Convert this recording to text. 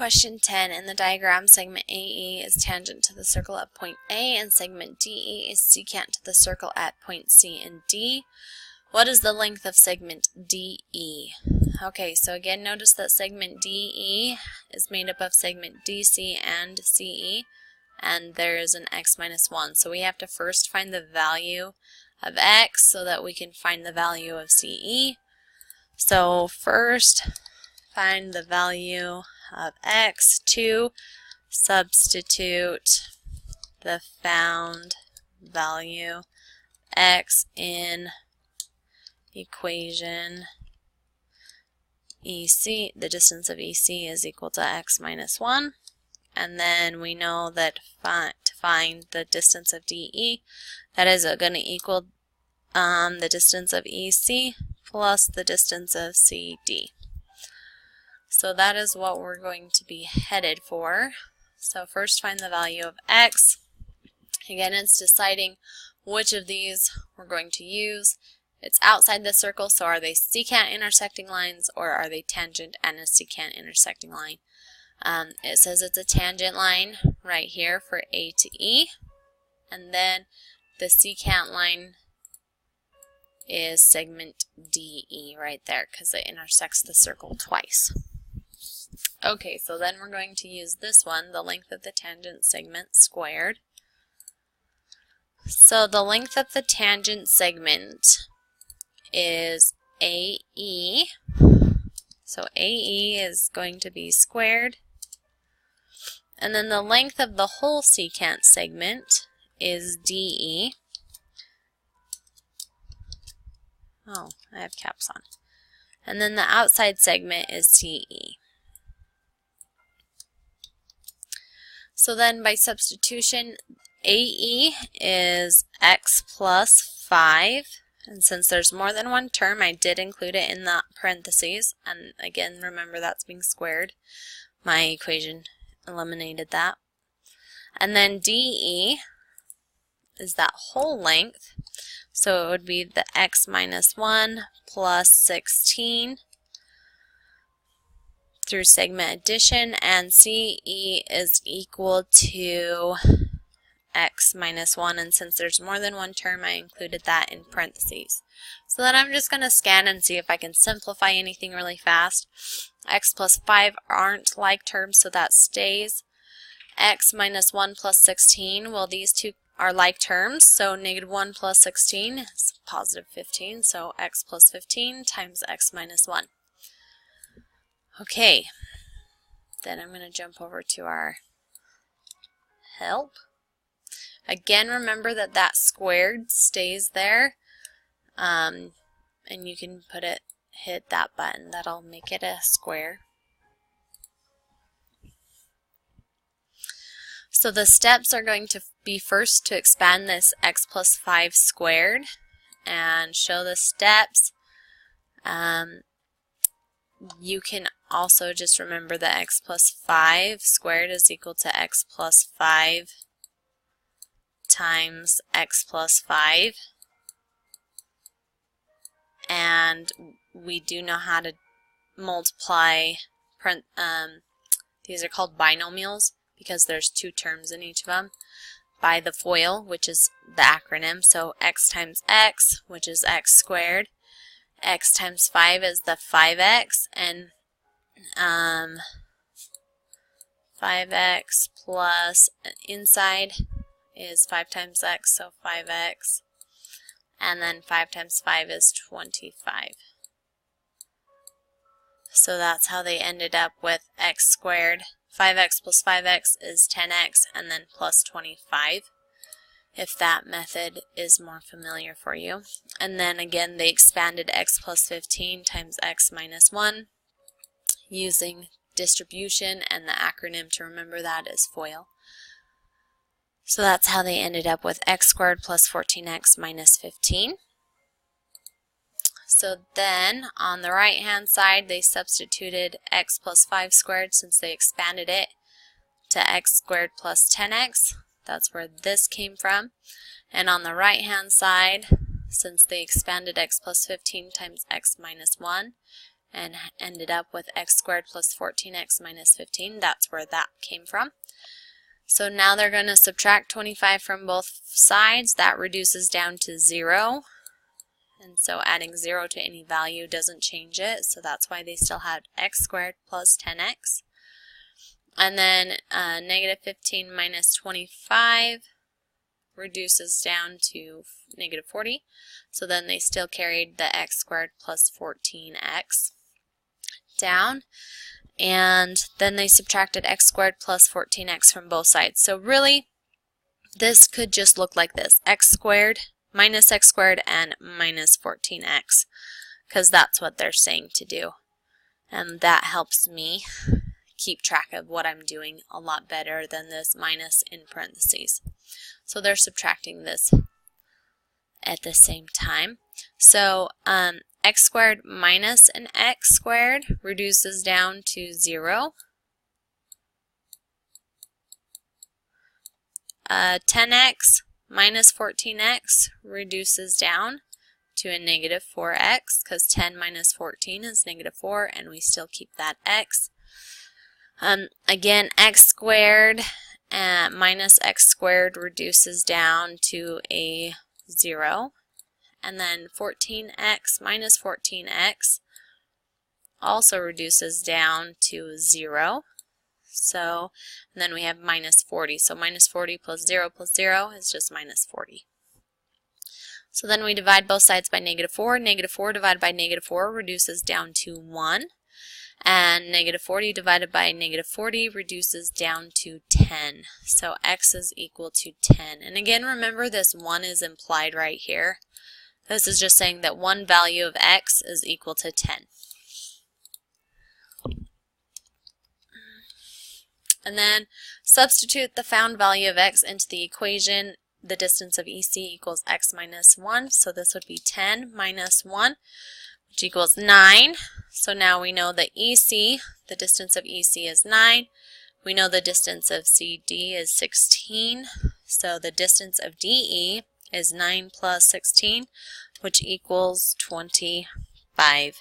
Question 10. In the diagram, segment AE is tangent to the circle at point A and segment DE is secant to the circle at point C and D. What is the length of segment DE? Okay, so again, notice that segment DE is made up of segment DC and CE, and there is an x minus 1. So we have to first find the value of x so that we can find the value of CE. So first, find the value of x. 2, substitute the found value x in equation EC. The distance of EC is equal to x minus 1. And then we know that to find the distance of DE, that is going to equal the distance of EC plus the distance of CD. So that is what we're going to be headed for. So first find the value of x. Again, it's deciding which of these we're going to use. It's outside the circle, so are they secant intersecting lines or are they tangent and a secant intersecting line? It says it's a tangent line right here for A to E, and then the secant line is segment DE right there because it intersects the circle twice. Okay, so then we're going to use this one, the length of the tangent segment squared. So the length of the tangent segment is AE. So AE is going to be squared. And then the length of the whole secant segment is DE. Oh, I have caps on. And then the outside segment is CE. So then by substitution, AE is x plus 5. And since there's more than one term, I did include it in the parentheses. And again, remember that's being squared. My equation eliminated that. And then DE is that whole length. So it would be the x minus 1 plus 16 through segment addition, and CE is equal to x minus 1, and since there's more than one term, I included that in parentheses. So then I'm just going to scan and see if I can simplify anything really fast. X plus 5 aren't like terms, so that stays. X minus 1 plus 16, well, these two are like terms, so negative 1 plus 16 is positive 15, so x plus 15 times x minus 1. Okay, then I'm going to jump over to our help. Again, remember that that squared stays there, and you can hit that button. That'll make it a square. So the steps are going to be first to expand this x plus 5 squared and show the steps. You can also just remember that x plus 5 squared is equal to x plus 5 times x plus 5. And we do know how to multiply, these are called binomials because there's two terms in each of them, by the FOIL, which is the acronym. So x times x, which is x squared. X times 5 is the 5x, and 5x plus inside is 5 times x, so 5x, and then 5 times 5 is 25. So that's how they ended up with x squared. 5x plus 5x is 10x, and then plus 25. If that method is more familiar for you. And then again, they expanded x plus 15 times x minus 1 using distribution, and the acronym to remember that is FOIL. So that's how they ended up with x squared plus 14x minus 15. So then on the right hand side, they substituted x plus 5 squared since they expanded it to x squared plus 10x. That's where this came from. And on the right hand side, since they expanded x plus 15 times x minus 1, and ended up with x squared plus 14x minus 15. That's where that came from. So now they're going to subtract 25 from both sides. That reduces down to 0. And so adding 0 to any value doesn't change it. So that's why they still had x squared plus 10x. And then negative 15 minus 25 reduces down to negative 40. So then they still carried the x squared plus 14x down. And then they subtracted x squared plus 14x from both sides. So really, this could just look like this. X squared minus x squared and minus 14x. Because that's what they're saying to do. And that helps me keep track of what I'm doing a lot better than this minus in parentheses. So they're subtracting this at the same time. So x squared minus an x squared reduces down to 0. 10x minus 14x reduces down to a negative 4x, because 10 minus 14 is negative 4, and we still keep that x. Again, x squared minus x squared reduces down to a 0. And then 14x minus 14x also reduces down to 0. So, and then we have minus 40. So minus 40 plus 0 is just minus 40. So then we divide both sides by negative 4. Negative 4 divided by negative 4 reduces down to 1. And negative 40 divided by negative 40 reduces down to 10. So x is equal to 10. And again, remember this 1 is implied right here. This is just saying that one value of x is equal to 10. And then substitute the found value of x into the equation. The distance of EC equals x minus 1. So this would be 10 minus 1, which equals 9. So now we know that EC, the distance of EC is 9. We know the distance of CD is 16. So the distance of DE is 9 plus 16, which equals 25.